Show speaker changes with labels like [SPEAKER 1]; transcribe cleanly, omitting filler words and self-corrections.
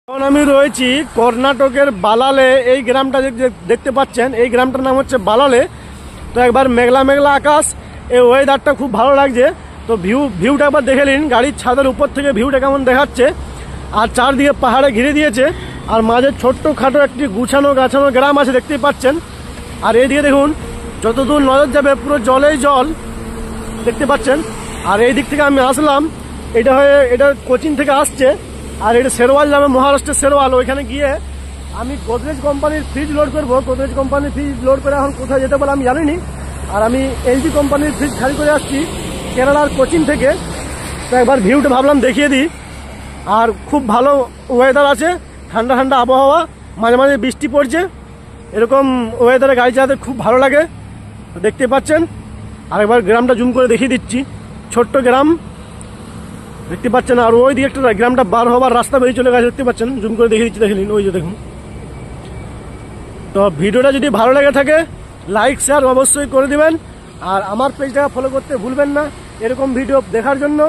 [SPEAKER 1] এখন আমি রয়েছি কর্ণাটকের বালালে। এই গ্রামটা দেখতে পাচ্ছেন, এই গ্রামটার নাম হচ্ছে বালালে। তো একবার মেঘলা মেঘলা আকাশ, এই ওয়েদারটা খুব ভালো লাগছে। তো ভিউটা একবার দেখে নিন, গাড়ির ছাদের উপর থেকে ভিউটা কেমন দেখাচ্ছে। আর চারদিকে পাহাড়ে ঘিরে দিয়েছে, আর মাঝে ছোট্ট খাটো একটি গুছানো গাছানো গ্রাম আছে, দেখতেই পাচ্ছেন। আর এইদিকে দেখুন, যতদূর নজর যাবে পুরো জলেই জল, দেখতে পাচ্ছেন। আর এই দিক থেকে আমি আসলাম, এটা কোচিন থেকে আসছে। আর এটা শেরওয়াল যাবে, মহারাষ্ট্রের শেরওয়াল। ওইখানে গিয়ে আমি গোদরেজ কোম্পানির ফ্রিজ লোড করবো। গোদরেজ কোম্পানির ফ্রিজ লোড করে এখন কোথায় যেতে বলে আমি জানিনি। আর আমি এলজি কোম্পানির ফ্রিজ খালি করে আসছি কেরালার কোচিন থেকে। তো একবার ভিউটা ভাবলাম দেখিয়ে দিই। আর খুব ভালো ওয়েদার আছে, ঠান্ডা ঠান্ডা আবহাওয়া, মাঝে মাঝে বৃষ্টি পড়ছে। এরকম ওয়েদারে গাড়ি চালাতে খুব ভালো লাগে, দেখতে পাচ্ছেন। আর একবার গ্রামটা জুম করে দেখিয়ে দিচ্ছি, ছোট্ট গ্রাম, দেখতে পাচ্ছেন। আর ওই দিকে একটা গ্রামটা বার হবার রাস্তা বেরিয়ে চলে গেছে, দেখতে পাচ্ছেন। জুম করে দেখিয়ে দিচ্ছি, দেখে নিন, ওই যে দেখুন। তো ভিডিওটা যদি ভালো লেগে থাকে লাইক শেয়ার অবশ্যই করে দিবেন। আর আমার পেজটাকে ফলো করতে ভুলবেন না এরকম ভিডিও দেখার জন্য।